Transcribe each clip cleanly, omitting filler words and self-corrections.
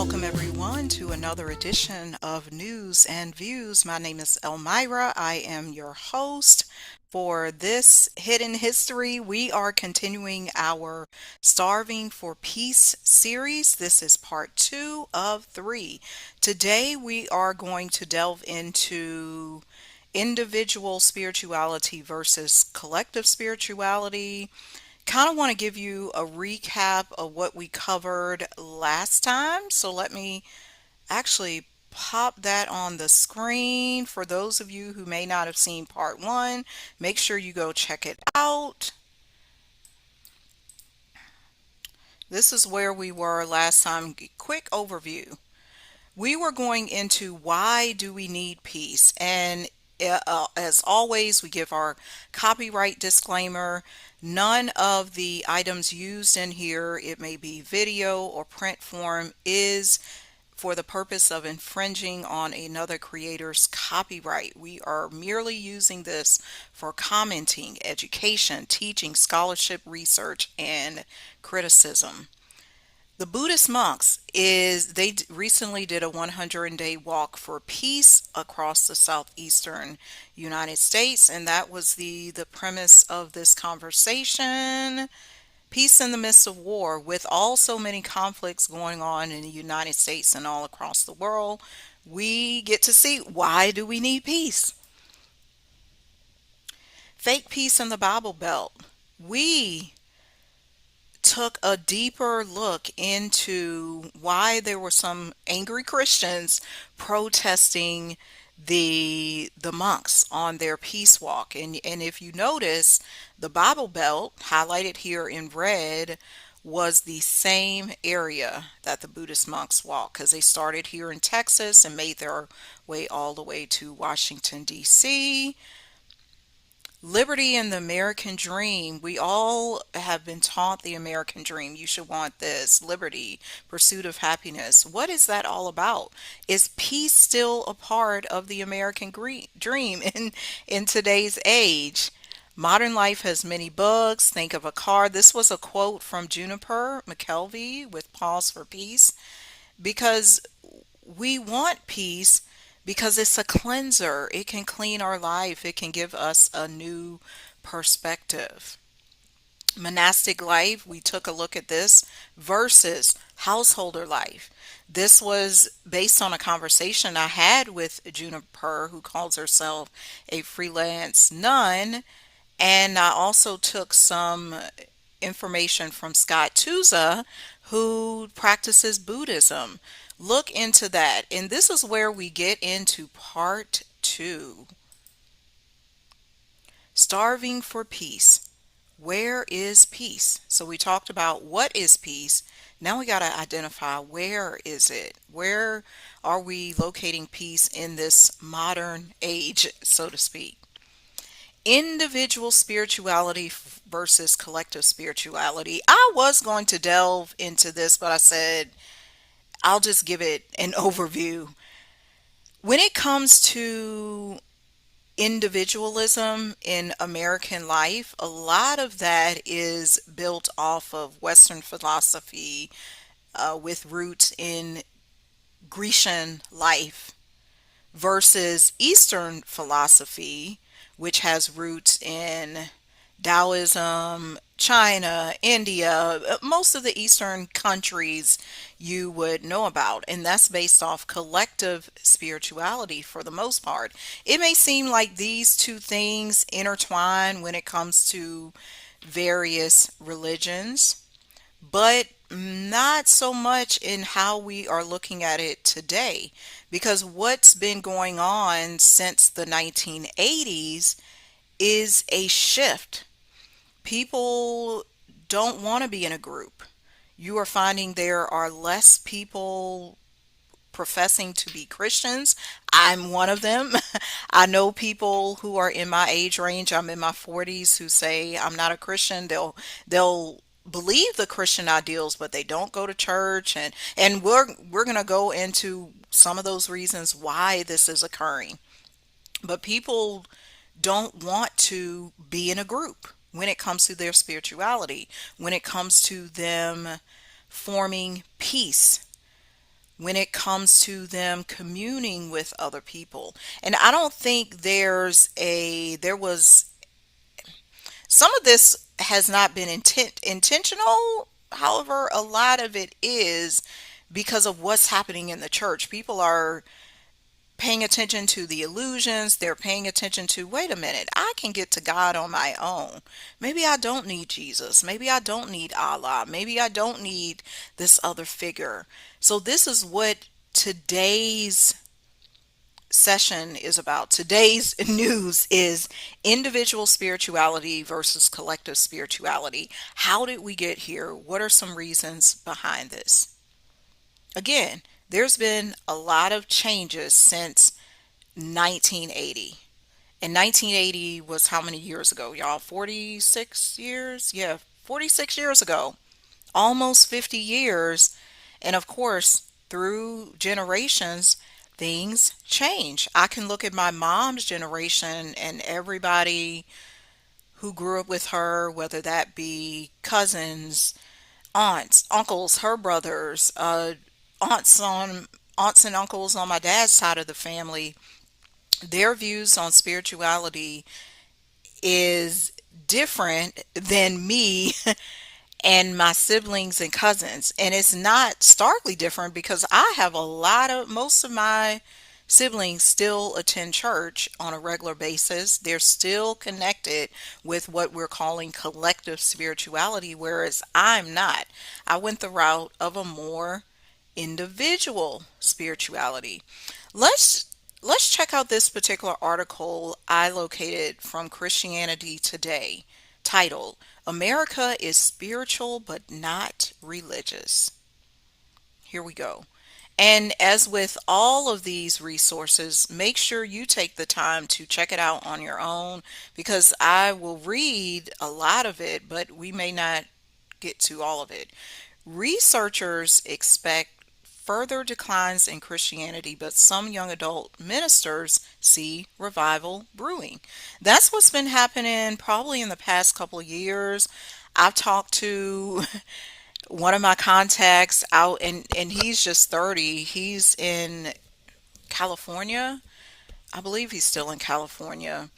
Welcome, everyone, to another edition of News and Views. My name is Elmira. I am your host for this Hidden History. We are continuing our Starving for Peace series. This is part two of three. Today, we are going to delve into individual spirituality versus collective spirituality. Kind of want to give you a recap of what we covered last time. So let me actually pop that on the screen for those of you who may not have seen part one. Make sure you go check it out. This is where we were last time. Quick overview. We were going into why do we need peace, and as always, we give our copyright disclaimer. None of the items used in here, it may be video or print form, is for the purpose of infringing on another creator's copyright. We are merely using this for commenting, education, teaching, scholarship, research, and criticism. The Buddhist monks recently did a 100-day walk for peace across the southeastern United States, and that was the premise of this conversation. Peace in the midst of war, with all so many conflicts going on in the United States and all across the world. We get to see, why do we need peace? Fake peace in the Bible Belt. We took a deeper look into why there were some angry Christians protesting the monks on their peace walk. And if you notice, the Bible Belt highlighted here in red was the same area that the Buddhist monks walked, because they started here in Texas and made their way all the way to Washington, D.C. Liberty and the American dream. We all have been taught the American dream. You should want this. Liberty, pursuit of happiness. What is that all about? Is peace still a part of the American dream in today's age? Modern life has many bugs. Think of a car. This was a quote from Juniper McKelvey with Pause for Peace, because we want peace because it's a cleanser. It can clean our life. It can give us a new perspective. Monastic life, we took a look at this versus householder life. This was based on a conversation I had with Juniper, who calls herself a freelance nun. And I also took some information from Scott Tusa, who practices Buddhism. Look into that. And this is where we get into part two. Starving for peace. Where is peace? So we talked about what is peace. Now we got to identify, where is it? Where are we locating peace in this modern age, so to speak? Individual spirituality versus collective spirituality. I was going to delve into this, but I said I'll just give it an overview. When it comes to individualism in American life, a lot of that is built off of Western philosophy, with roots in Grecian life, versus Eastern philosophy, which has roots in Taoism, China, India, most of the Eastern countries you would know about. And that's based off collective spirituality for the most part. It may seem like these two things intertwine when it comes to various religions, but not so much in how we are looking at it today. Because what's been going on since the 1980s is a shift. People don't want to be in a group. You are finding there are less people professing to be Christians. I'm one of them. I know people who are in my age range. I'm in my 40s, who say I'm not a Christian. They'll believe the Christian ideals, but they don't go to church, and we're going to go into some of those reasons why this is occurring. But people don't want to be in a group when it comes to their spirituality, when it comes to them forming peace when it comes to them communing with other people. And I don't think there was some of this has not been intentional. However, a lot of it is because of what's happening in the church. People are paying attention to the illusions. They're paying attention to, wait a minute, I can get to God on my own. Maybe I don't need Jesus. Maybe I don't need Allah. Maybe I don't need this other figure. So, this is what today's session is about. Today's news is individual spirituality versus collective spirituality. How did we get here? What are some reasons behind this? Again, there's been a lot of changes since 1980. And 1980 was how many years ago, y'all? 46 years? Yeah, 46 years ago. Almost 50 years. And of course, through generations, things change. I can look at my mom's generation and everybody who grew up with her, whether that be cousins, aunts, uncles, her brothers, aunts on aunts and uncles on my dad's side of the family, their views on spirituality is different than me and my siblings and cousins. And it's not starkly different because I have most of my siblings still attend church on a regular basis. They're still connected with what we're calling collective spirituality, whereas I'm not. I went the route of a more individual spirituality. Let's let's check out this particular article I located from Christianity Today, titled America is Spiritual but Not Religious. Here we go. And as with all of these resources, make sure you take the time to check it out on your own because I will read a lot of it, but we may not get to all of it. Researchers expect further declines in Christianity, but some young adult ministers see revival brewing. That's what's been happening probably in the past couple of years. I've talked to one of my contacts out, and he's just 30. He's in California. I believe he's still in California.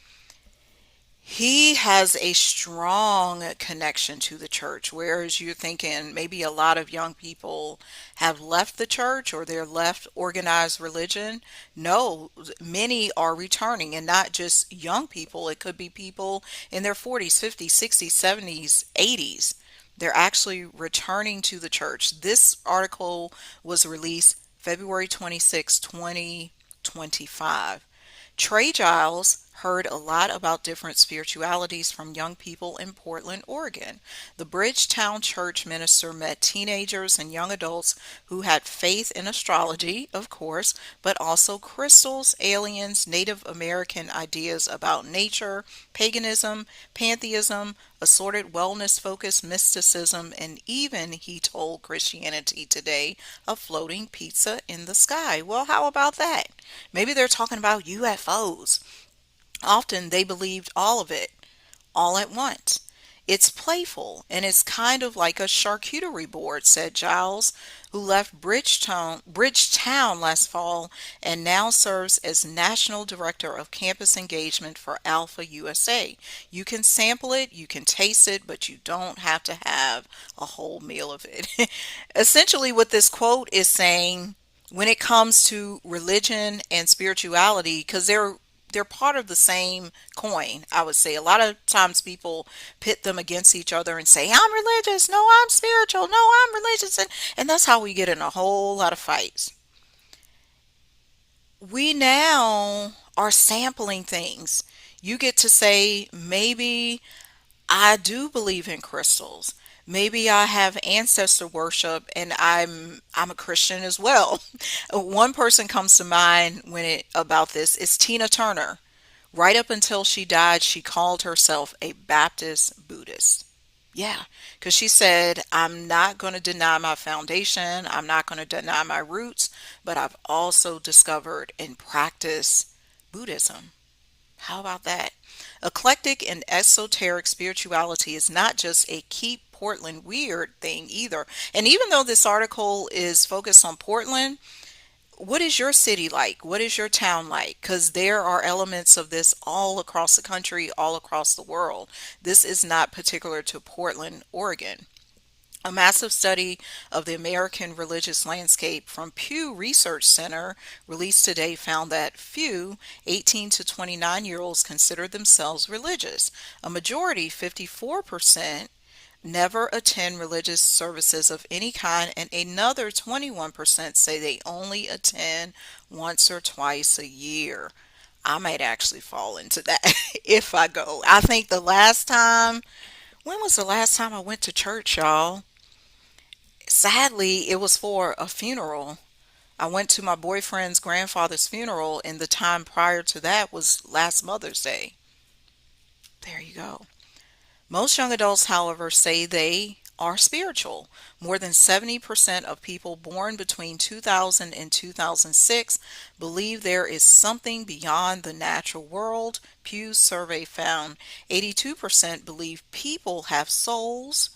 He has a strong connection to the church, whereas you're thinking maybe a lot of young people have left the church or they're left organized religion. No, many are returning, and not just young people. It could be people in their 40s, 50s, 60s, 70s, 80s. They're actually returning to the church. This article was released February 26, 2025. Trey Giles heard a lot about different spiritualities from young people in Portland, Oregon. The Bridgetown Church minister met teenagers and young adults who had faith in astrology, of course, but also crystals, aliens, Native American ideas about nature, paganism, pantheism, assorted wellness focused mysticism, and even, he told Christianity Today, a floating pizza in the sky. Well, how about that? Maybe they're talking about UFOs. Often they believed all of it all at once. It's playful and it's kind of like a charcuterie board, said Giles, who left Bridgetown last fall and now serves as National Director of Campus Engagement for Alpha USA. You can sample it, you can taste it, but you don't have to have a whole meal of it. Essentially, what this quote is saying when it comes to religion and spirituality, because they're part of the same coin, I would say. A lot of times people pit them against each other and say, I'm religious, no, I'm spiritual, no, I'm religious. And that's how we get in a whole lot of fights. We now are sampling things. You get to say, maybe I do believe in crystals. Maybe I have ancestor worship and I'm a Christian as well. One person comes to mind when it about this is Tina Turner. Right up until she died, she called herself a Baptist Buddhist. Yeah, because she said, I'm not going to deny my foundation, I'm not going to deny my roots, but I've also discovered and practiced Buddhism. How about that? Eclectic and esoteric spirituality is not just a keep Portland weird thing either. And even though this article is focused on Portland, what is your city like? What is your town like? Because there are elements of this all across the country, all across the world. This is not particular to Portland, Oregon. A massive study of the American religious landscape from Pew Research Center released today found that few 18 to 29-year-olds consider themselves religious. A majority, 54%, never attend religious services of any kind, and another 21% say they only attend once or twice a year. I might actually fall into that if I go. I think when was the last time I went to church, y'all? Sadly, it was for a funeral. I went to my boyfriend's grandfather's funeral, and the time prior to that was last Mother's Day. There you go. Most young adults, however, say they are spiritual. More than 70% of people born between 2000 and 2006 believe there is something beyond the natural world. Pew's survey found 82% believe people have souls.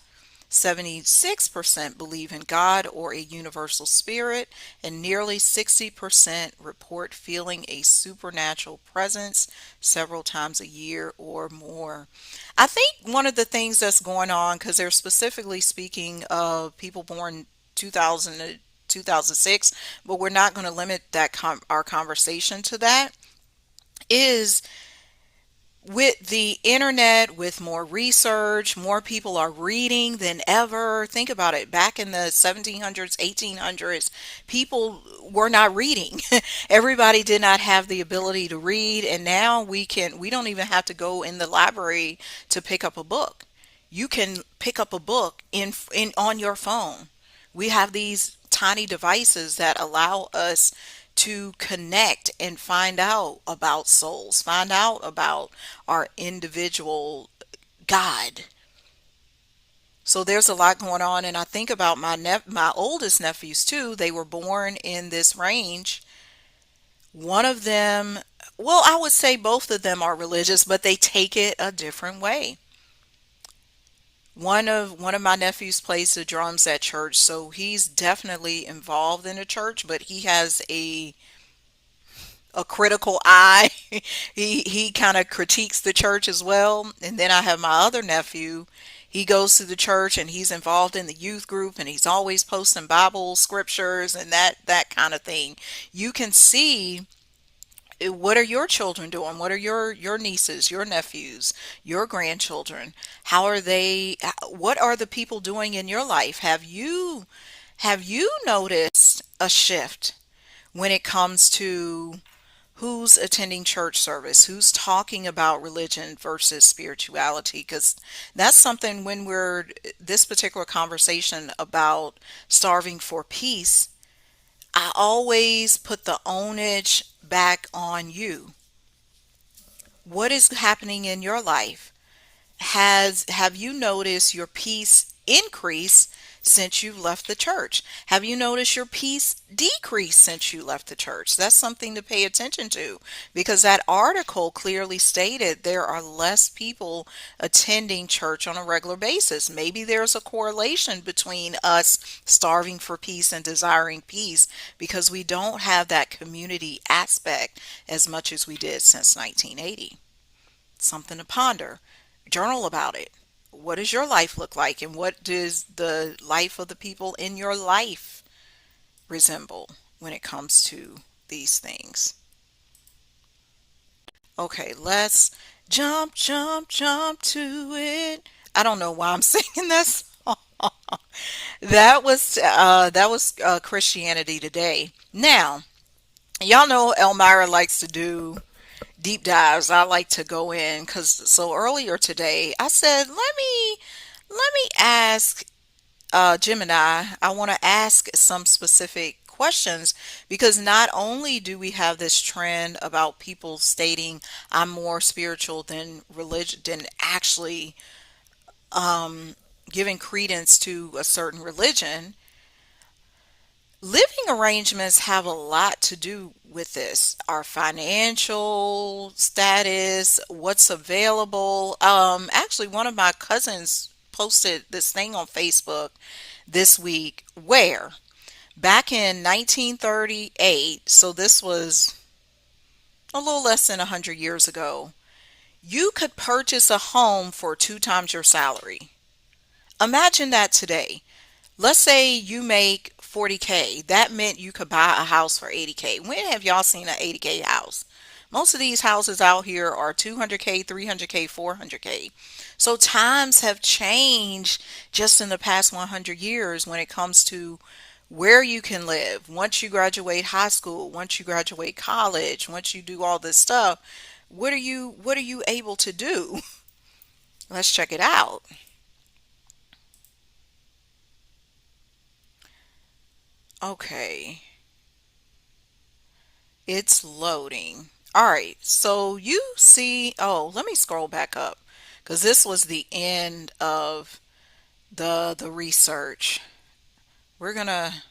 76% believe in God or a universal spirit, and nearly 60% report feeling a supernatural presence several times a year or more. I think one of the things that's going on, because they're specifically speaking of people born 2000 to 2006, but we're not going to limit our conversation to that, is with the internet, with more research, more people are reading than ever. Think about it. Back in the 1700s, 1800s, people were not reading. Everybody did not have the ability to read, and now we don't even have to go in the library to pick up a book. You can pick up a book in on your phone. We have these tiny devices that allow us to connect and find out about souls, find out about our individual God. So there's a lot going on, and I think about my oldest nephews too. They were born in this range. One of them, well, I would say both of them are religious, but they take it a different way. One of my nephews plays the drums at church, so he's definitely involved in the church, but he has a critical eye. He kind of critiques the church as well. And then I have my other nephew. He goes to the church and he's involved in the youth group, and he's always posting Bible scriptures and that kind of thing. You can see what are your children doing? What are your nieces, your nephews, your grandchildren? How are they? What are the people doing in your life? Have you noticed a shift when it comes to who's attending church service, who's talking about religion versus spirituality? Because that's something, when we're this particular conversation about starving for peace, I always put the onus back on you. What is happening in your life? Have you noticed your peace increase since you left the church? Have you noticed your peace decrease since you left the church? That's something to pay attention to, because that article clearly stated there are less people attending church on a regular basis. Maybe there's a correlation between us starving for peace and desiring peace, because we don't have that community aspect as much as we did since 1980. Something to ponder. Journal about it. What does your life look like, and what does the life of the people in your life resemble when it comes to these things? Okay, let's jump, jump, jump to it. I don't know why I'm singing this. That was Christianity Today. Now, y'all know Elmira likes to do deep dives. I like to go in, because so earlier today I said, let me ask Gemini. I want to ask some specific questions, because not only do we have this trend about people stating I'm more spiritual than religion, than actually giving credence to a certain religion. Living arrangements have a lot to do with this. Our financial status, what's available. Actually, one of my cousins posted this thing on Facebook this week where back in 1938, so this was a little less than 100 years ago, you could purchase a home for two times your salary. Imagine that today. Let's say you make 40K. That meant you could buy a house for 80K. When have y'all seen an 80K house? Most of these houses out here are 200K, 300K, 400K. So times have changed just in the past 100 years when it comes to where you can live. Once you graduate high school, once you graduate college, once you do all this stuff, what are you able to do? Let's check it out. Okay, it's loading. All right, so you see, oh, let me scroll back up because this was the end of the research. We're gonna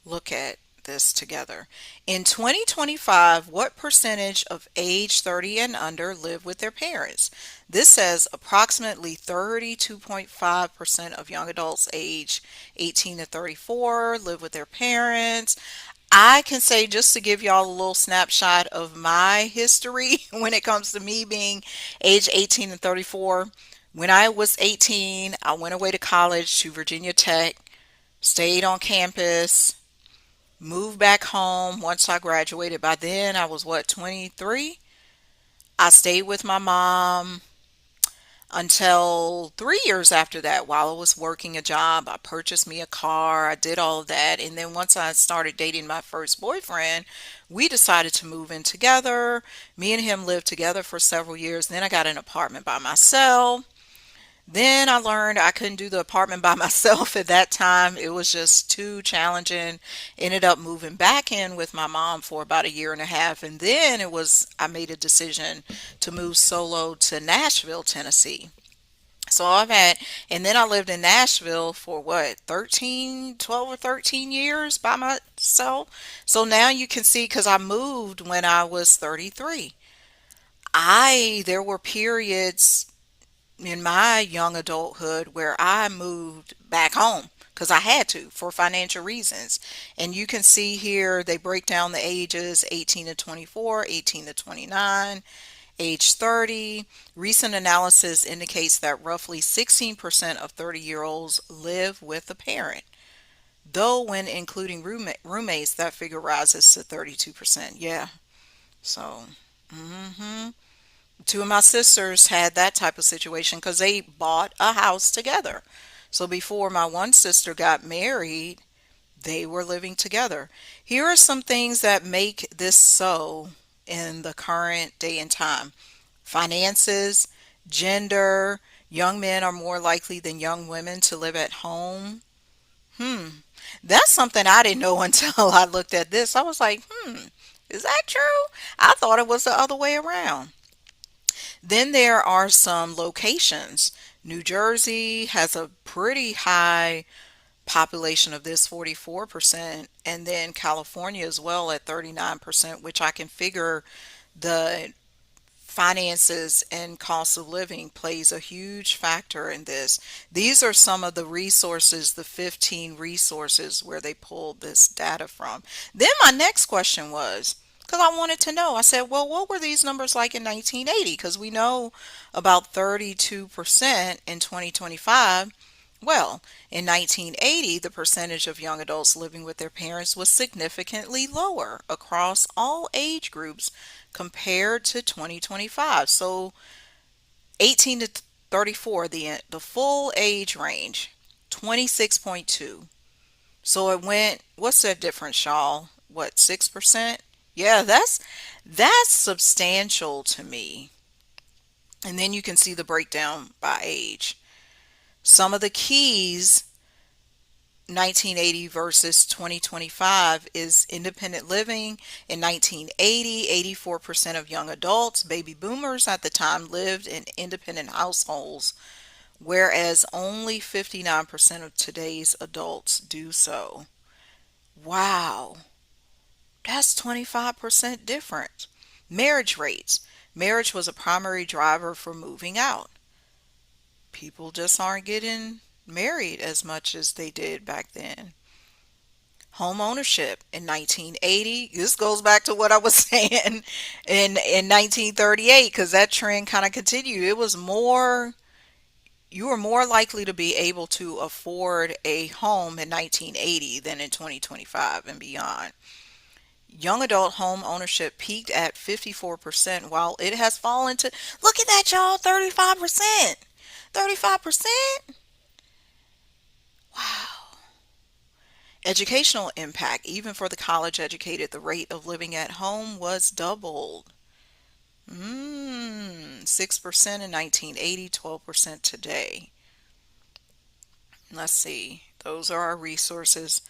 look at this together. In 2025, what percentage of age 30 and under live with their parents? This says approximately 32.5% of young adults age 18 to 34 live with their parents. I can say, just to give y'all a little snapshot of my history when it comes to me being age 18 and 34. When I was 18, I went away to college to Virginia Tech, stayed on campus, moved back home once I graduated. By then, I was what, 23? I stayed with my mom until 3 years after that. While I was working a job, I purchased me a car. I did all of that. And then once I started dating my first boyfriend, we decided to move in together. Me and him lived together for several years. Then I got an apartment by myself. Then I learned I couldn't do the apartment by myself at that time. It was just too challenging. Ended up moving back in with my mom for about a year and a half. And then I made a decision to move solo to Nashville, Tennessee. So and then I lived in Nashville for what, 13, 12 or 13 years by myself. So now you can see, because I moved when I was 33. There were periods in my young adulthood where I moved back home because I had to for financial reasons. And you can see here they break down the ages: 18 to 24, 18 to 29, age 30. Recent analysis indicates that roughly 16% of 30-year-olds live with a parent. Though when including roommates, that figure rises to 32%. Yeah. So, mhm. Two of my sisters had that type of situation because they bought a house together. So before my one sister got married, they were living together. Here are some things that make this so in the current day and time: finances, gender. Young men are more likely than young women to live at home. Hmm. That's something I didn't know until I looked at this. I was like, is that true? I thought it was the other way around. Then there are some locations. New Jersey has a pretty high population of this, 44%, and then California as well at 39%, which I can figure the finances and cost of living plays a huge factor in this. These are some of the resources, the 15 resources where they pulled this data from. Then my next question was, because I wanted to know, I said, well, what were these numbers like in 1980? Because we know about 32% in 2025. Well, in 1980, the percentage of young adults living with their parents was significantly lower across all age groups compared to 2025. So 18 to 34, the full age range, 26.2. So it went, what's that difference, Shaw? What, 6%? Yeah, that's substantial to me. And then you can see the breakdown by age. Some of the keys, 1980 versus 2025, is independent living. In 1980, 84% of young adults, baby boomers at the time, lived in independent households, whereas only 59% of today's adults do so. Wow, that's 25% different. Marriage rates. Marriage was a primary driver for moving out. People just aren't getting married as much as they did back then. Home ownership in 1980. This goes back to what I was saying in 1938 because that trend kind of continued. It was more, you were more likely to be able to afford a home in 1980 than in 2025 and beyond. Young adult home ownership peaked at 54% while it has fallen to, look at that, y'all, 35%. 35%? Wow. Educational impact, even for the college educated, the rate of living at home was doubled. 6% in 1980, 12% today. Let's see. Those are our resources.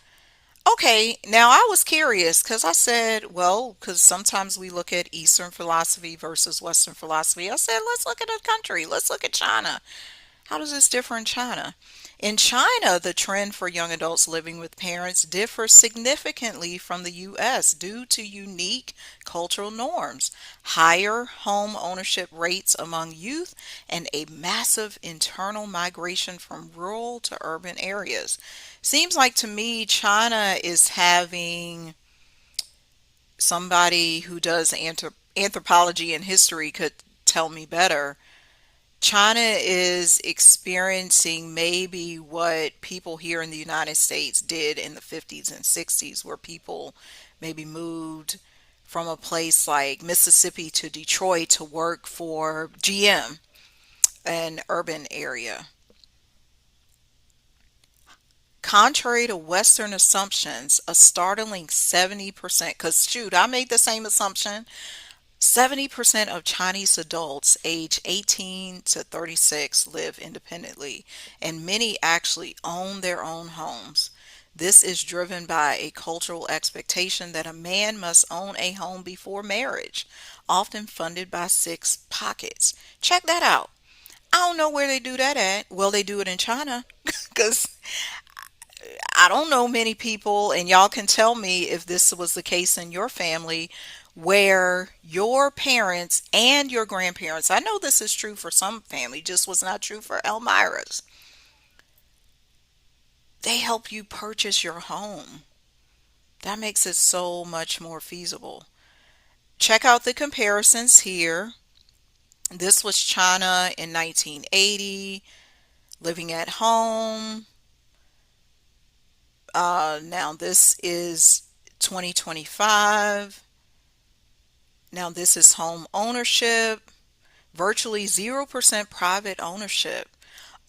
Okay, now I was curious because I said, well, because sometimes we look at Eastern philosophy versus Western philosophy. I said, let's look at a country. Let's look at China. How does this differ in China? In China, the trend for young adults living with parents differs significantly from the US due to unique cultural norms, higher home ownership rates among youth, and a massive internal migration from rural to urban areas. Seems like to me China is having, somebody who does anthropology and history could tell me better. China is experiencing maybe what people here in the United States did in the 50s and 60s, where people maybe moved from a place like Mississippi to Detroit to work for GM, an urban area. Contrary to Western assumptions, a startling 70%, because shoot, I made the same assumption. 70% of Chinese adults age 18 to 36 live independently, and many actually own their own homes. This is driven by a cultural expectation that a man must own a home before marriage, often funded by six pockets. Check that out. I don't know where they do that at. Well, they do it in China because I don't know many people, and y'all can tell me if this was the case in your family, where your parents and your grandparents, I know this is true for some family, just was not true for Elmira's. They help you purchase your home. That makes it so much more feasible. Check out the comparisons here. This was China in 1980, living at home. Now this is 2025. Now this is home ownership. Virtually 0% private ownership.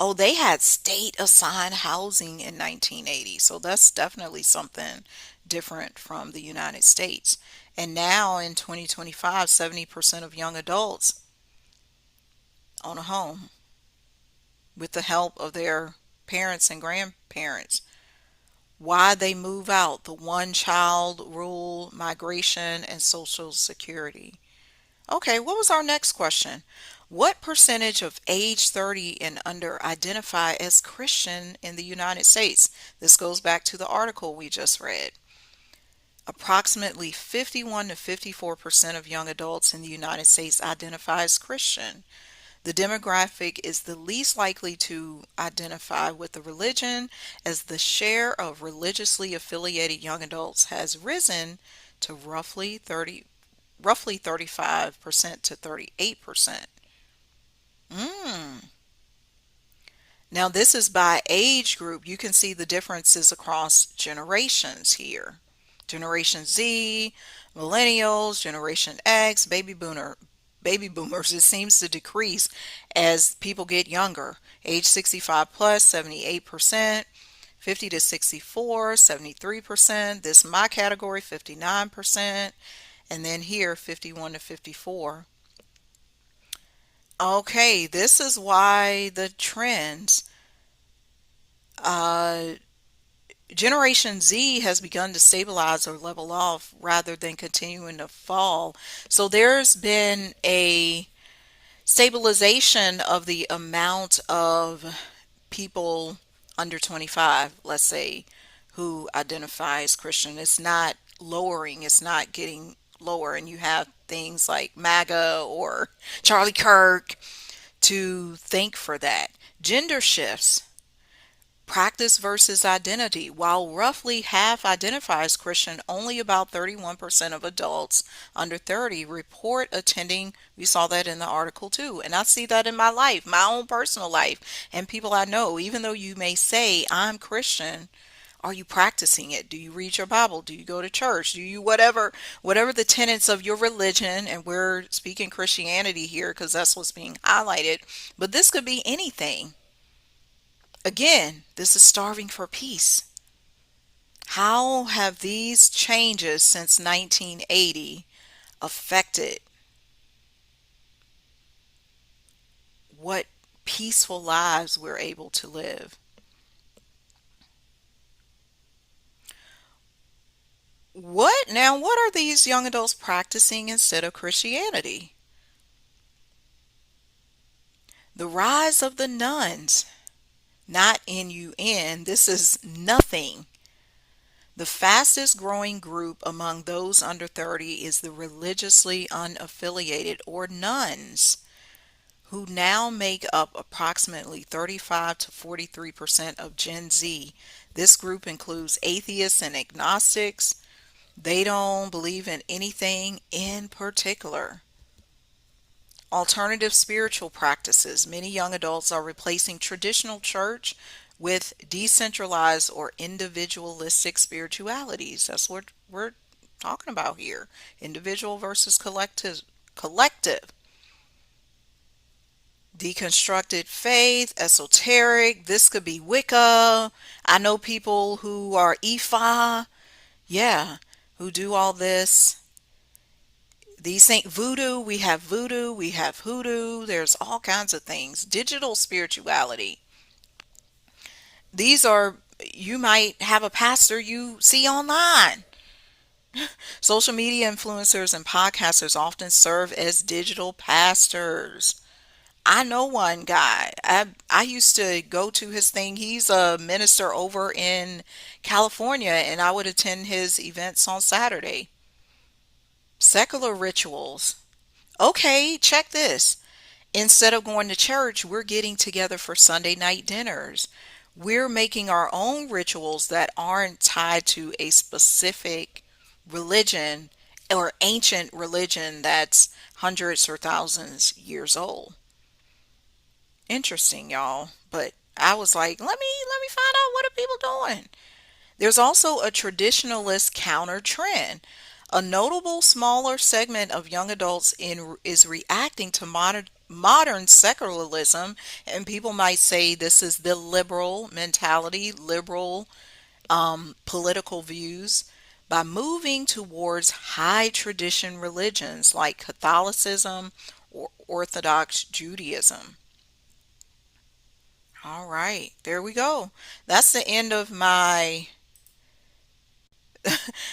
Oh, they had state assigned housing in 1980. So that's definitely something different from the United States. And now in 2025, 70% of young adults own a home with the help of their parents and grandparents. Why they move out, the one child rule, migration, and Social Security. Okay, what was our next question? What percentage of age 30 and under identify as Christian in the United States? This goes back to the article we just read. Approximately 51 to 54% of young adults in the United States identify as Christian. The demographic is the least likely to identify with the religion, as the share of religiously affiliated young adults has risen to roughly 35% to 38%. Mm. Now this is by age group. You can see the differences across generations here. Generation Z, millennials, Generation X, baby boomers, it seems to decrease as people get younger. Age 65 plus, 78%. 50 to 64, 73%. This is my category, 59%. And then here, 51 to 54. Okay, this is why the trends. Uh, Generation Z has begun to stabilize or level off rather than continuing to fall. So there's been a stabilization of the amount of people under 25, let's say, who identify as Christian. It's not lowering, it's not getting lower. And you have things like MAGA or Charlie Kirk to think for that. Gender shifts. Practice versus identity. While roughly half identify as Christian, only about 31% of adults under 30 report attending. We saw that in the article too. And I see that in my life, my own personal life, and people I know. Even though you may say, I'm Christian, are you practicing it? Do you read your Bible? Do you go to church? Do you whatever the tenets of your religion, and we're speaking Christianity here because that's what's being highlighted, but this could be anything. Again, this is starving for peace. How have these changes since 1980 affected what peaceful lives we're able to live? What are these young adults practicing instead of Christianity? The rise of the nuns, not NUN, this is nothing. The fastest growing group among those under 30 is the religiously unaffiliated, or nuns, who now make up approximately 35 to 43% of Gen Z. This group includes atheists and agnostics. They don't believe in anything in particular. Alternative spiritual practices. Many young adults are replacing traditional church with decentralized or individualistic spiritualities. That's what we're talking about here. Individual versus collective. Collective. Deconstructed faith, esoteric. This could be Wicca. I know people who are Ifa, yeah, who do all this. These think voodoo, we have hoodoo, there's all kinds of things. Digital spirituality. These are, you might have a pastor you see online. Social media influencers and podcasters often serve as digital pastors. I know one guy. I used to go to his thing. He's a minister over in California, and I would attend his events on Saturday. Secular rituals. Okay, check this. Instead of going to church, we're getting together for Sunday night dinners. We're making our own rituals that aren't tied to a specific religion or ancient religion that's hundreds or thousands years old. Interesting, y'all. But I was like, let me find out what are people doing. There's also a traditionalist counter trend. A notable smaller segment of young adults is reacting to modern secularism, and people might say this is the liberal mentality, liberal political views, by moving towards high tradition religions like Catholicism or Orthodox Judaism. All right, there we go. That's the end of my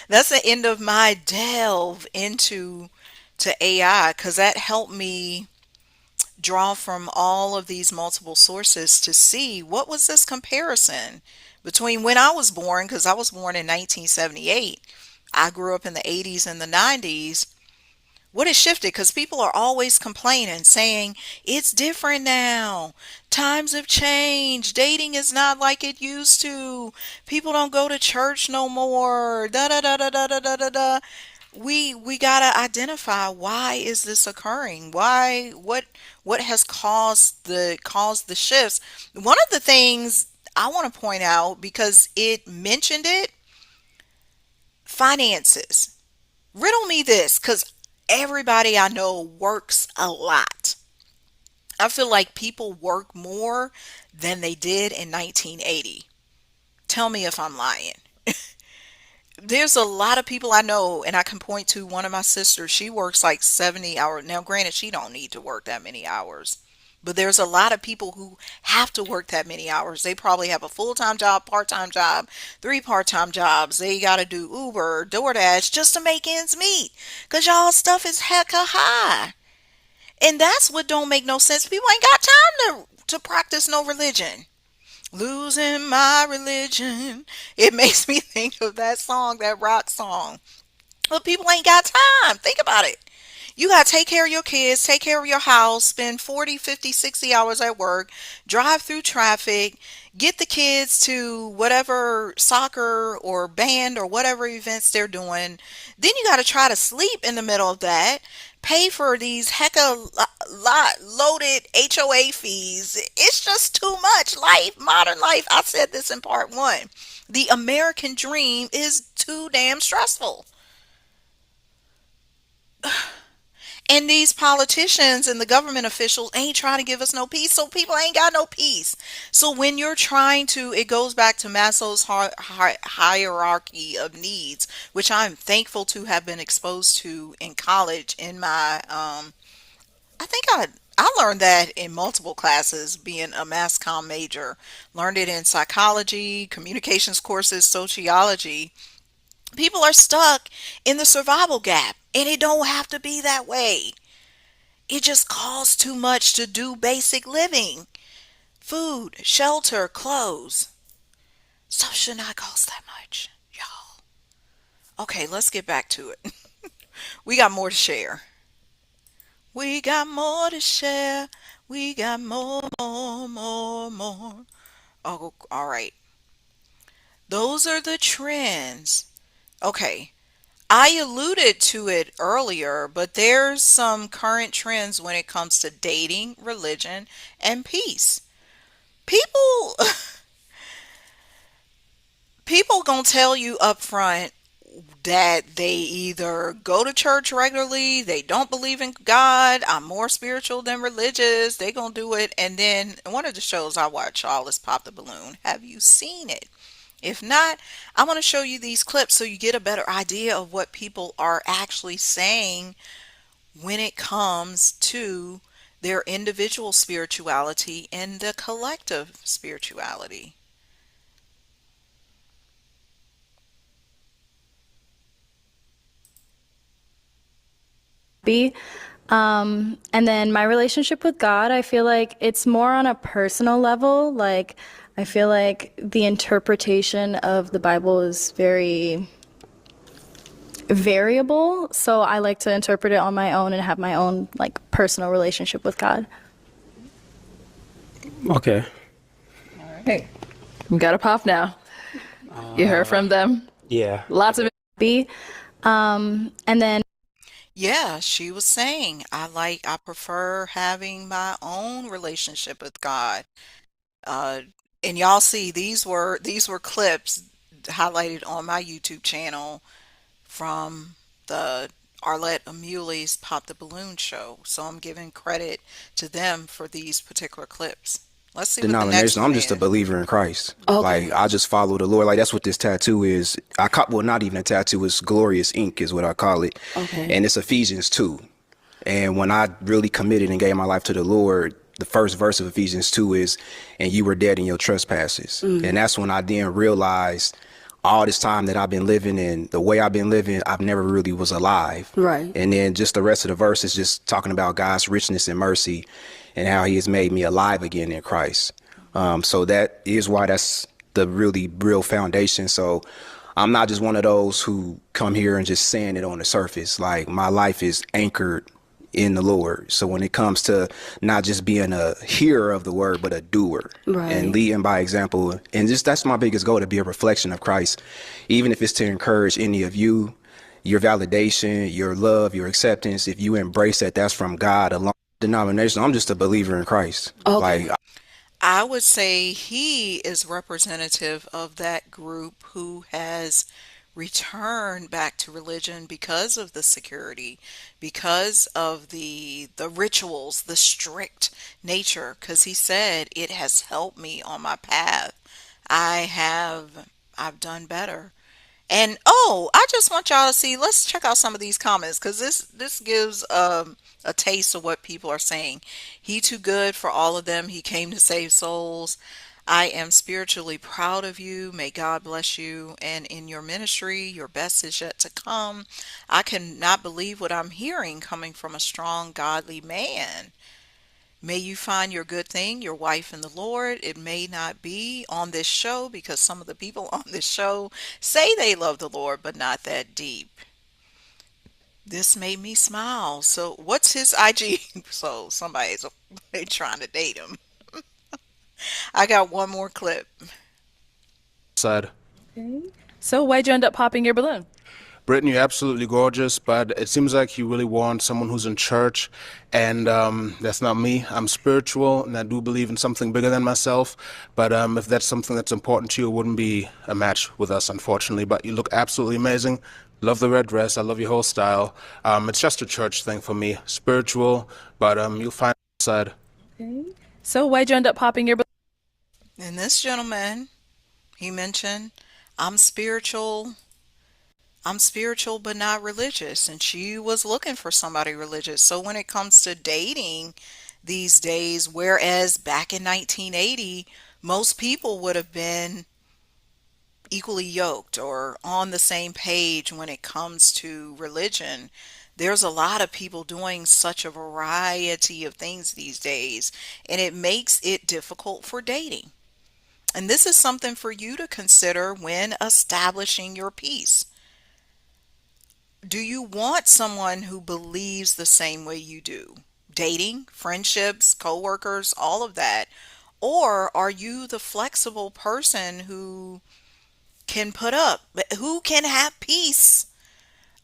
that's the end of my delve into to AI, because that helped me draw from all of these multiple sources to see what was this comparison between when I was born, because I was born in 1978. I grew up in the 80s and the 90s. What has shifted? Because people are always complaining, saying it's different now. Times have changed. Dating is not like it used to. People don't go to church no more. Da da da da da da da da da. We gotta identify, why is this occurring? Why what has caused the shifts? One of the things I want to point out, because it mentioned it, finances. Riddle me this, because everybody I know works a lot. I feel like people work more than they did in 1980. Tell me if I'm lying. There's a lot of people I know, and I can point to one of my sisters. She works like 70 hours. Now, granted, she don't need to work that many hours. But there's a lot of people who have to work that many hours. They probably have a full-time job, part-time job, three part-time jobs. They got to do Uber, DoorDash just to make ends meet. Because y'all stuff is hecka high. And that's what don't make no sense. People ain't got time to practice no religion. Losing my religion. It makes me think of that song, that rock song. But people ain't got time. Think about it. You got to take care of your kids, take care of your house, spend 40, 50, 60 hours at work, drive through traffic, get the kids to whatever soccer or band or whatever events they're doing. Then you got to try to sleep in the middle of that, pay for these hecka lot loaded HOA fees. It's just too much life, modern life. I said this in part one. The American dream is too damn stressful. And these politicians and the government officials ain't trying to give us no peace, so people ain't got no peace. So when you're trying to, it goes back to Maslow's hierarchy of needs, which I'm thankful to have been exposed to in college. In my, I think I learned that in multiple classes, being a mass comm major. Learned it in psychology, communications courses, sociology. People are stuck in the survival gap, and it don't have to be that way. It just costs too much to do basic living. Food, shelter, clothes. Stuff should not cost that much, y'all. Okay, let's get back to it. We got more to share. We got more to share. We got more, more, more, more. Oh, all right. Those are the trends. Okay. I alluded to it earlier, but there's some current trends when it comes to dating, religion, and peace. People people gonna tell you up front that they either go to church regularly, they don't believe in God, I'm more spiritual than religious, they gonna do it. And then one of the shows I watch, all is Pop the Balloon. Have you seen it? If not, I want to show you these clips so you get a better idea of what people are actually saying when it comes to their individual spirituality and the collective spirituality. Be. And then my relationship with God, I feel like it's more on a personal level. Like, I feel like the interpretation of the Bible is very variable. So I like to interpret it on my own and have my own, like, personal relationship with God. Okay. Hey, you got a pop now. You heard from them. Yeah. Lots of Be. And then Yeah, she was saying, I prefer having my own relationship with God. Uh, and y'all see these were clips highlighted on my YouTube channel from the Arlette Amuli's Pop the Balloon show. So I'm giving credit to them for these particular clips. Let's see what the next Denomination. one I'm just a is. believer in Christ. okay. Like I just follow the Lord. Like that's what this tattoo is. Well, not even a tattoo. It's glorious ink is what I call it, Okay. and it's Ephesians 2. And when I really committed and gave my life to the Lord, the first verse of Ephesians 2 is, "And you were dead in your trespasses." And that's when I then realized all this time that I've been living and the way I've been living, I've never really was alive. Right. And then just the rest of the verse is just talking about God's richness and mercy and how he has made me alive again in Christ. So that is why that's the really real foundation. So I'm not just one of those who come here and just saying it on the surface. Like my life is anchored in the Lord. So when it comes to not just being a hearer of the word, but a doer and Right. leading by example, and just that's my biggest goal, to be a reflection of Christ, even if it's to encourage any of you, your validation, your love, your acceptance. If you embrace that, that's from God alone. Denomination. I'm just a believer in Christ. Like Okay. I would say he is representative of that group who has returned back to religion because of the security, because of the rituals, the strict nature, because he said it has helped me on my path. I have I've done better. And oh, I just want y'all to see. Let's check out some of these comments because this gives a taste of what people are saying. He too good for all of them. He came to save souls. I am spiritually proud of you. May God bless you. And in your ministry, your best is yet to come. I cannot believe what I'm hearing coming from a strong, godly man. May you find your good thing, your wife in the Lord. It may not be on this show because some of the people on this show say they love the Lord, but not that deep. This made me smile. So, what's his IG? So, somebody's they trying to date him. I got one more clip. Side. Okay. So why'd you end up popping your balloon? Brittany, you're absolutely gorgeous, but it seems like you really want someone who's in church, and that's not me. I'm spiritual, and I do believe in something bigger than myself. But if that's something that's important to you, it wouldn't be a match with us, unfortunately. But you look absolutely amazing. Love the red dress. I love your whole style. It's just a church thing for me. Spiritual, but you'll find side. Okay. So why'd you end up popping your balloon? And this gentleman, he mentioned, I'm spiritual. I'm spiritual but not religious. And she was looking for somebody religious. So when it comes to dating these days, whereas back in 1980, most people would have been equally yoked or on the same page when it comes to religion. There's a lot of people doing such a variety of things these days, and it makes it difficult for dating. And this is something for you to consider when establishing your peace. Do you want someone who believes the same way you do? Dating, friendships, coworkers, all of that. Or are you the flexible person who can put up, who can have peace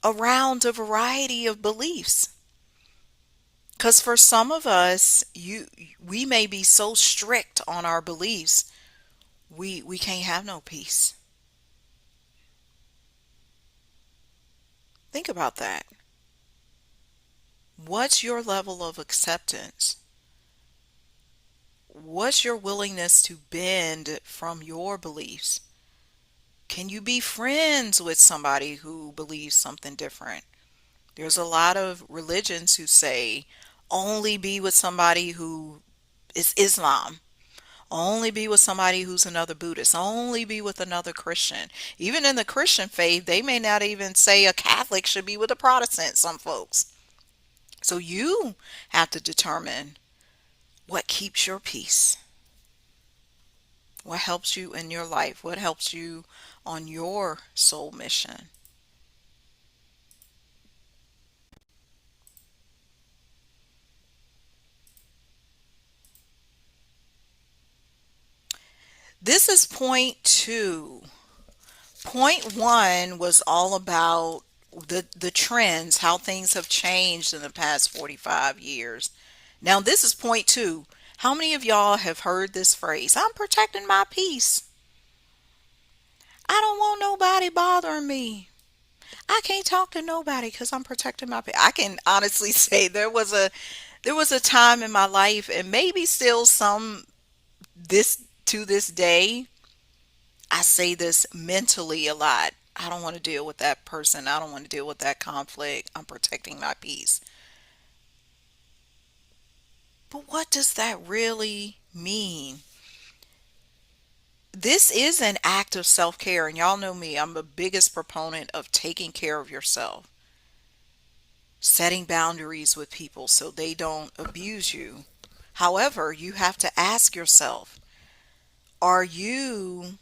around a variety of beliefs? Because for some of us, we may be so strict on our beliefs, we can't have no peace. Think about that. What's your level of acceptance? What's your willingness to bend from your beliefs? Can you be friends with somebody who believes something different? There's a lot of religions who say only be with somebody who is Islam. Only be with somebody who's another Buddhist. Only be with another Christian. Even in the Christian faith, they may not even say a Catholic should be with a Protestant, some folks. So you have to determine what keeps your peace. What helps you in your life? What helps you on your soul mission? This is point two. Point one was all about the trends, how things have changed in the past 45 years. Now this is point two. How many of y'all have heard this phrase? I'm protecting my peace. I don't want nobody bothering me. I can't talk to nobody because I'm protecting my peace. I can honestly say there was a time in my life, and maybe still some this to this day, I say this mentally a lot. I don't want to deal with that person. I don't want to deal with that conflict. I'm protecting my peace. But what does that really mean? This is an act of self care. And y'all know me, I'm the biggest proponent of taking care of yourself, setting boundaries with people so they don't abuse you. However, you have to ask yourself, are you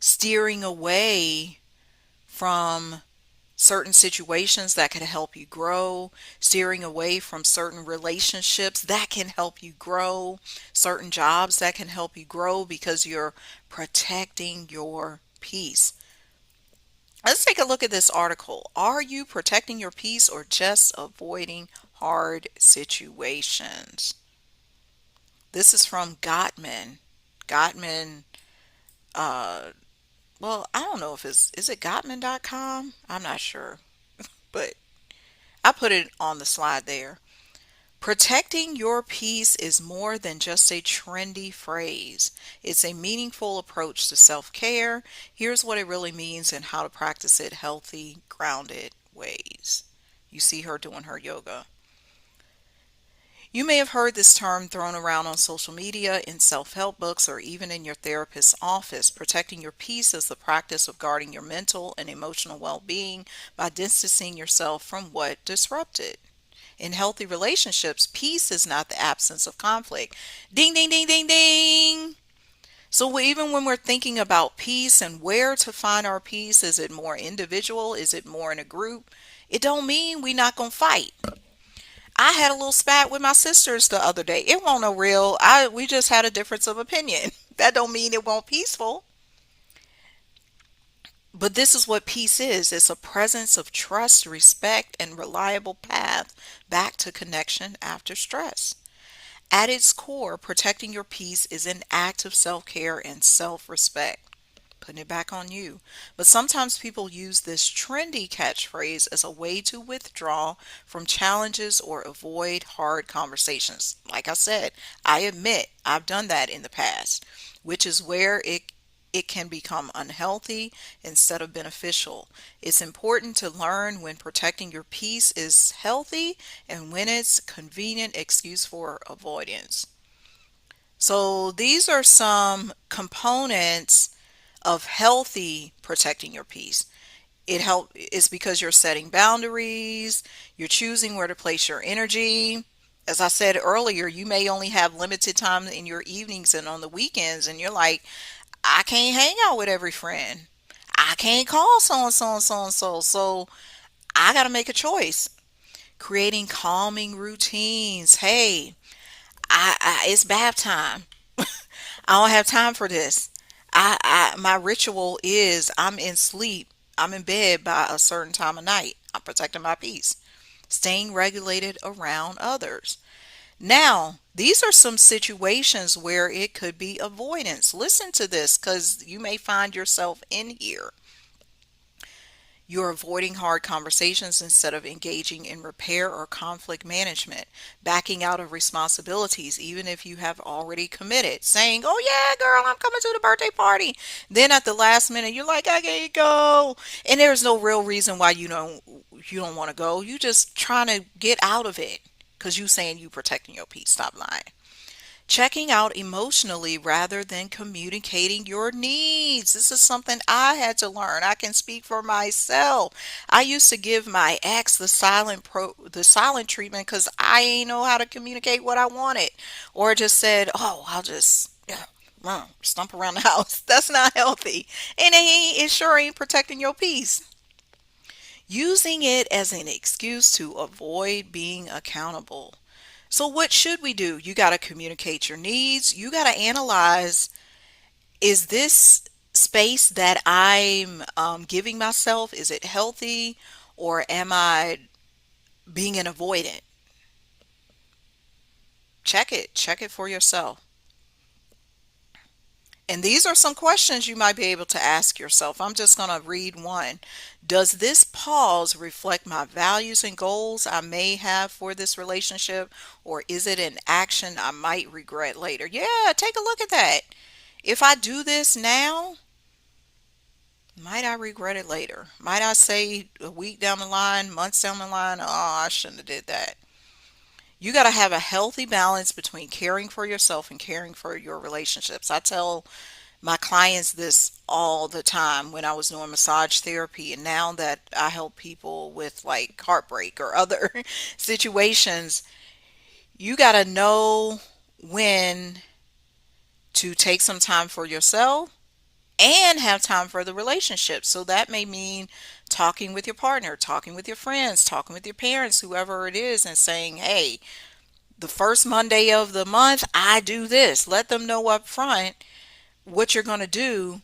steering away from certain situations that can help you grow, steering away from certain relationships that can help you grow, certain jobs that can help you grow because you're protecting your peace? Let's take a look at this article. Are you protecting your peace or just avoiding hard situations? This is from Gottman. Gottman, uh, well, I don't know if is it Gottman.com? I'm not sure, but I put it on the slide there. Protecting your peace is more than just a trendy phrase. It's a meaningful approach to self-care. Here's what it really means and how to practice it healthy, grounded ways. You see her doing her yoga. You may have heard this term thrown around on social media, in self-help books, or even in your therapist's office. Protecting your peace is the practice of guarding your mental and emotional well-being by distancing yourself from what disrupts it. In healthy relationships, peace is not the absence of conflict. Ding, ding, ding, ding, ding. So even when we're thinking about peace and where to find our peace, is it more individual? Is it more in a group? It don't mean we not gonna fight. I had a little spat with my sisters the other day. It won't no real. I We just had a difference of opinion. That don't mean it won't peaceful. But this is what peace is. It's a presence of trust, respect, and reliable path back to connection after stress. At its core, protecting your peace is an act of self-care and self-respect. Putting it back on you. But sometimes people use this trendy catchphrase as a way to withdraw from challenges or avoid hard conversations. Like I said, I admit I've done that in the past, which is where it can become unhealthy instead of beneficial. It's important to learn when protecting your peace is healthy and when it's convenient excuse for avoidance. So these are some components of healthy protecting your peace. It's because you're setting boundaries, you're choosing where to place your energy. As I said earlier, you may only have limited time in your evenings and on the weekends, and you're like, I can't hang out with every friend. I can't call so and so and so and so. So I got to make a choice. Creating calming routines. Hey, it's bath time. I don't have time for this. My ritual is I'm in sleep. I'm in bed by a certain time of night. I'm protecting my peace. Staying regulated around others. Now, these are some situations where it could be avoidance. Listen to this because you may find yourself in here. You're avoiding hard conversations instead of engaging in repair or conflict management, backing out of responsibilities, even if you have already committed, saying, oh, yeah, girl, I'm coming to the birthday party. Then at the last minute, you're like, I can't go. And there's no real reason why you don't want to go. You just trying to get out of it because you saying you protecting your peace. Stop lying. Checking out emotionally rather than communicating your needs. This is something I had to learn. I can speak for myself. I used to give my ex the silent treatment because I ain't know how to communicate what I wanted, or just said, "Oh, I'll just." Yeah, stump around the house. That's not healthy. And it sure ain't protecting your peace. Using it as an excuse to avoid being accountable. So, what should we do? You got to communicate your needs. You got to analyze, is this space that I'm giving myself, is it healthy, or am I being an avoidant? Check it for yourself. And these are some questions you might be able to ask yourself. I'm just going to read one. Does this pause reflect my values and goals I may have for this relationship, or is it an action I might regret later? Yeah, take a look at that. If I do this now, might I regret it later? Might I say a week down the line, months down the line, oh, I shouldn't have did that. You got to have a healthy balance between caring for yourself and caring for your relationships. I tell my clients this all the time when I was doing massage therapy, and now that I help people with like heartbreak or other situations, you got to know when to take some time for yourself and have time for the relationship. So that may mean talking with your partner, talking with your friends, talking with your parents, whoever it is, and saying, hey, the first Monday of the month, I do this. Let them know up front what you're going to do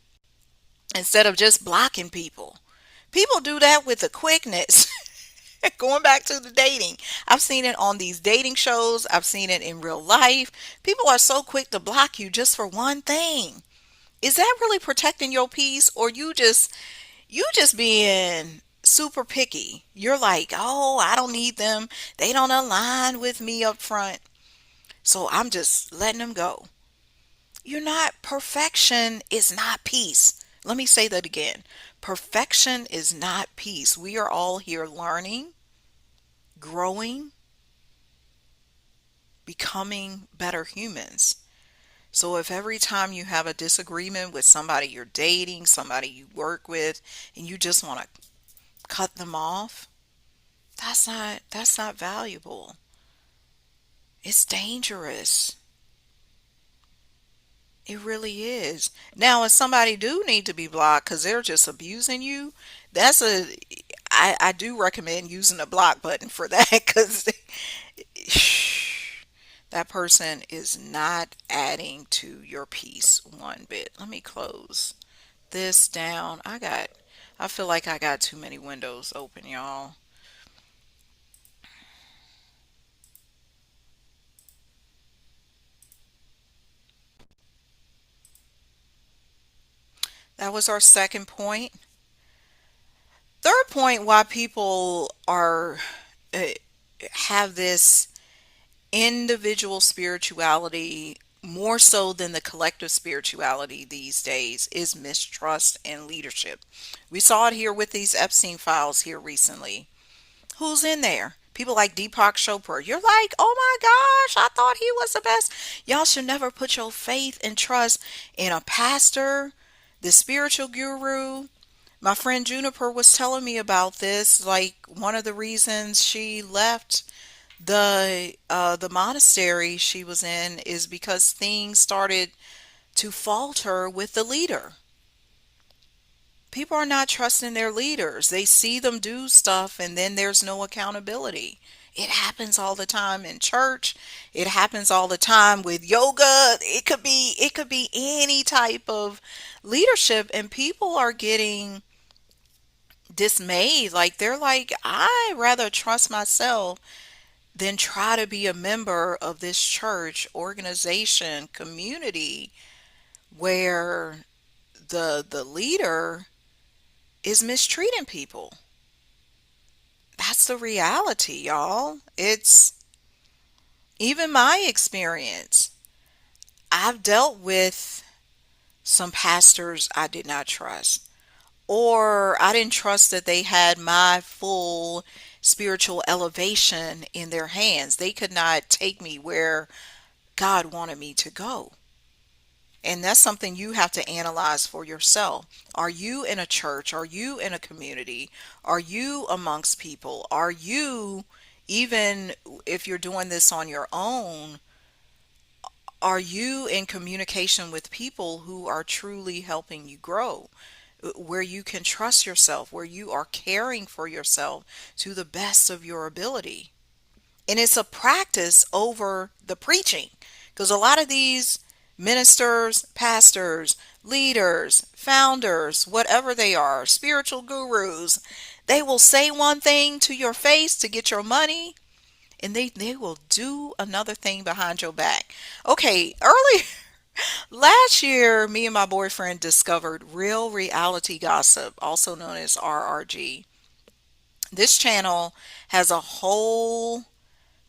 instead of just blocking people. People do that with a quickness. Going back to the dating, I've seen it on these dating shows, I've seen it in real life. People are so quick to block you just for one thing. Is that really protecting your peace, or you just being super picky? You're like, oh, I don't need them. They don't align with me up front. So I'm just letting them go. You're not Perfection is not peace. Let me say that again. Perfection is not peace. We are all here learning, growing, becoming better humans. So if every time you have a disagreement with somebody you're dating, somebody you work with, and you just want to cut them off, that's not valuable. It's dangerous. It really is. Now, if somebody do need to be blocked because they're just abusing you, that's I do recommend using a block button for that because that person is not adding to your peace one bit. Let me close this down. I feel like I got too many windows open, y'all. That was our second point. Third point, why people are uh, have this individual spirituality more so than the collective spirituality these days is mistrust in leadership. We saw it here with these Epstein files here recently. Who's in there? People like Deepak Chopra. You're like, oh my gosh, I thought he was the best. Y'all should never put your faith and trust in a pastor, the spiritual guru. My friend Juniper was telling me about this. Like, one of the reasons she left the monastery she was in is because things started to falter with the leader. People are not trusting their leaders. They see them do stuff and then there's no accountability. It happens all the time in church. It happens all the time with yoga. It could be any type of leadership, and people are getting dismayed. Like, they're like, I rather trust myself than try to be a member of this church, organization, community where the leader is mistreating people. That's the reality, y'all. It's even my experience. I've dealt with some pastors I did not trust, or I didn't trust that they had my full spiritual elevation in their hands. They could not take me where God wanted me to go. And that's something you have to analyze for yourself. Are you in a church? Are you in a community? Are you amongst people? Are you, even if you're doing this on your own, are you in communication with people who are truly helping you grow? Where you can trust yourself, where you are caring for yourself to the best of your ability. And it's a practice over the preaching, because a lot of these ministers, pastors, leaders, founders, whatever they are, spiritual gurus, they will say one thing to your face to get your money, and they will do another thing behind your back. Okay, early last year, me and my boyfriend discovered Real Reality Gossip, also known as RRG. This channel has a whole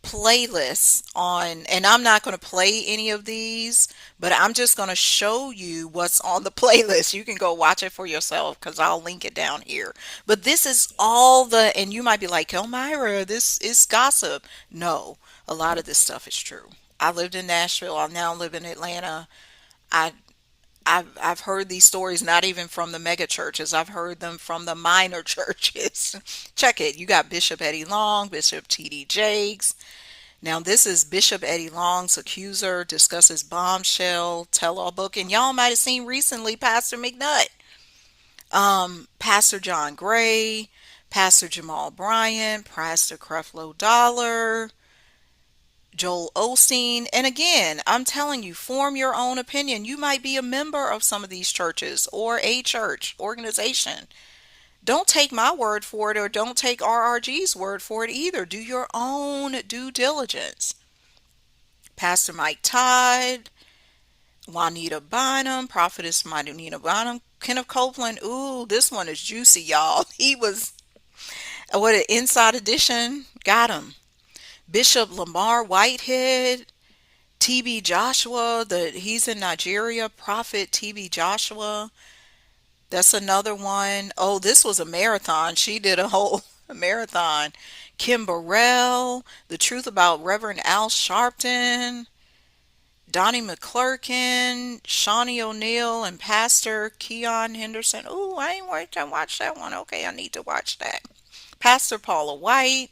playlists on, and I'm not going to play any of these, but I'm just going to show you what's on the playlist. You can go watch it for yourself because I'll link it down here. But this is all and you might be like, Elmira, this is gossip. No, a lot of this stuff is true. I lived in Nashville. I now live in Atlanta. I I've heard these stories not even from the mega churches. I've heard them from the minor churches. Check it. You got Bishop Eddie Long, Bishop T.D. Jakes. Now, this is Bishop Eddie Long's accuser discusses bombshell tell-all book. And y'all might have seen recently Pastor McNutt, Pastor John Gray, Pastor Jamal Bryant, Pastor Creflo Dollar, Joel Osteen. And again, I'm telling you, form your own opinion. You might be a member of some of these churches or a church organization. Don't take my word for it, or don't take RRG's word for it either. Do your own due diligence. Pastor Mike Todd, Juanita Bynum, Prophetess Juanita Bynum, Kenneth Copeland. Ooh, this one is juicy, y'all. He was, what, an Inside Edition. Got him. Bishop Lamar Whitehead, TB Joshua, he's in Nigeria, Prophet TB Joshua. That's another one. Oh, this was a marathon. She did a whole marathon. Kim Burrell, The Truth About Reverend Al Sharpton, Donnie McClurkin, Shawnee O'Neal, and Pastor Keon Henderson. Oh, I ain't watched that one. Okay, I need to watch that. Pastor Paula White,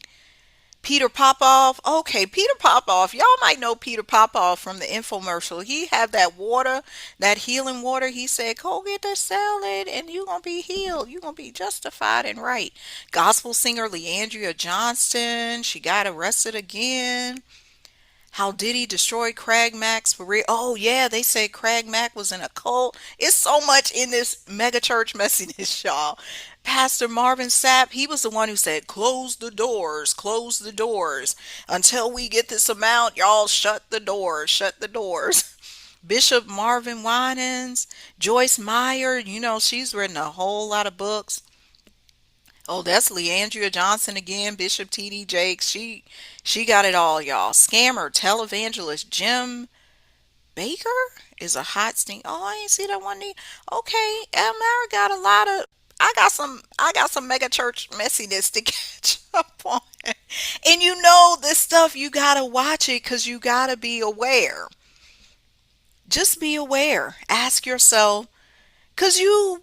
Peter Popoff. Okay, Peter Popoff. Y'all might know Peter Popoff from the infomercial. He had that water, that healing water. He said, "Go get the salad, and you're gonna be healed. You're gonna be justified and right." Gospel singer Leandria Johnston. She got arrested again. How Diddy destroyed Craig Mack's for real? Oh yeah, they said Craig Mack was in a cult. It's so much in this mega church messiness, y'all. Pastor Marvin Sapp, he was the one who said, close the doors. Until we get this amount, y'all shut the doors, shut the doors." Bishop Marvin Winans, Joyce Meyer, she's written a whole lot of books. Oh, that's Leandria Johnson again, Bishop T.D. Jakes. She got it all, y'all. Scammer, televangelist Jim Baker is a hot stink. Oh, I ain't see that one. Okay, Elmira got a lot of. I got some mega church messiness to catch up on. And this stuff, you gotta watch it because you gotta be aware. Just be aware. Ask yourself, because you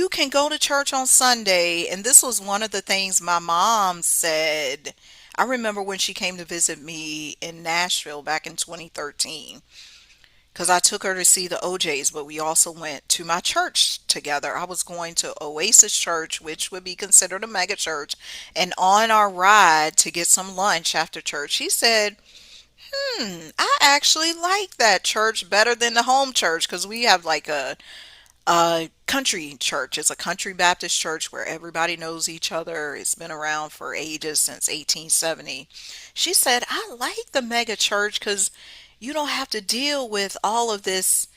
can go to church on Sunday, and this was one of the things my mom said. I remember when she came to visit me in Nashville back in 2013, because I took her to see the OJs, but we also went to my church together. I was going to Oasis Church, which would be considered a mega church, and on our ride to get some lunch after church, she said, I actually like that church better than the home church, because we have like a country church. It's a country Baptist church where everybody knows each other. It's been around for ages, since 1870. She said, I like the mega church because you don't have to deal with all of this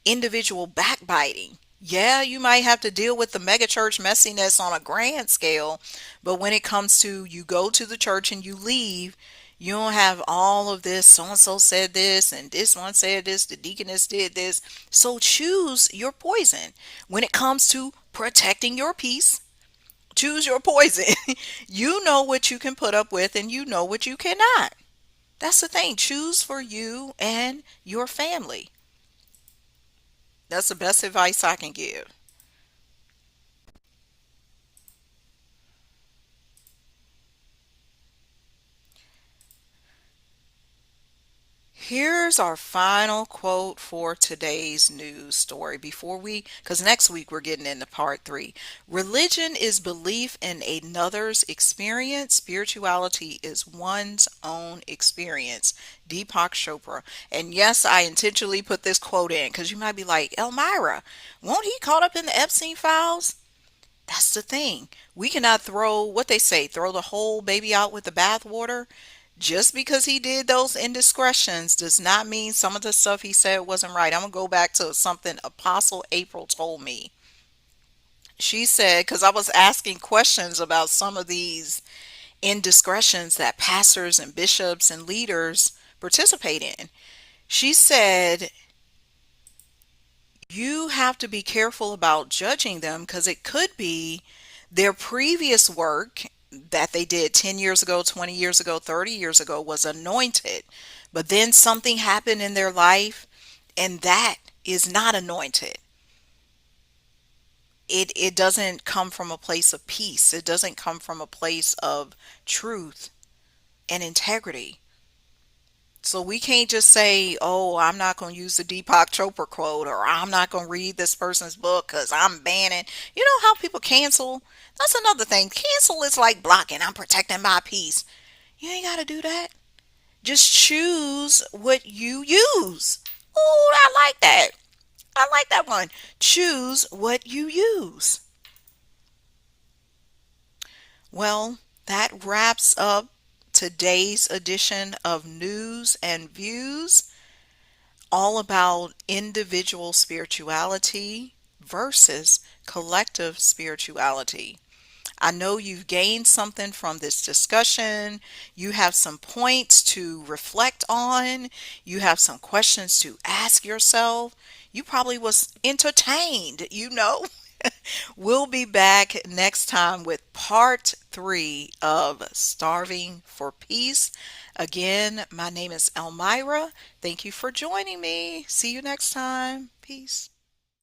individual backbiting. Yeah, you might have to deal with the mega church messiness on a grand scale, but when it comes to you go to the church and you leave, you don't have all of this. So and so said this, and this one said this, the deaconess did this. So choose your poison. When it comes to protecting your peace, choose your poison. You know what you can put up with, and you know what you cannot. That's the thing. Choose for you and your family. That's the best advice I can give. Here's our final quote for today's news story because next week we're getting into part three. Religion is belief in another's experience. Spirituality is one's own experience. Deepak Chopra. And yes, I intentionally put this quote in because you might be like, Elmira, won't he caught up in the Epstein files? That's the thing. We cannot throw what they say, throw the whole baby out with the bathwater. Just because he did those indiscretions does not mean some of the stuff he said wasn't right. I'm going to go back to something Apostle April told me. She said, because I was asking questions about some of these indiscretions that pastors and bishops and leaders participate in. She said, you have to be careful about judging them because it could be their previous work that they did 10 years ago, 20 years ago, 30 years ago was anointed. But then something happened in their life and that is not anointed. It doesn't come from a place of peace. It doesn't come from a place of truth and integrity. So we can't just say, oh, I'm not going to use the Deepak Chopra quote, or I'm not going to read this person's book because I'm banning. You know how people cancel? That's another thing. Cancel is like blocking. I'm protecting my peace. You ain't got to do that. Just choose what you use. Oh, I like that. I like that one. Choose what you use. Well, that wraps up today's edition of News and Views, all about individual spirituality versus collective spirituality. I know you've gained something from this discussion. You have some points to reflect on. You have some questions to ask yourself. You probably was entertained. We'll be back next time with part three of Starving for Peace. Again, my name is Elmira. Thank you for joining me. See you next time. Peace.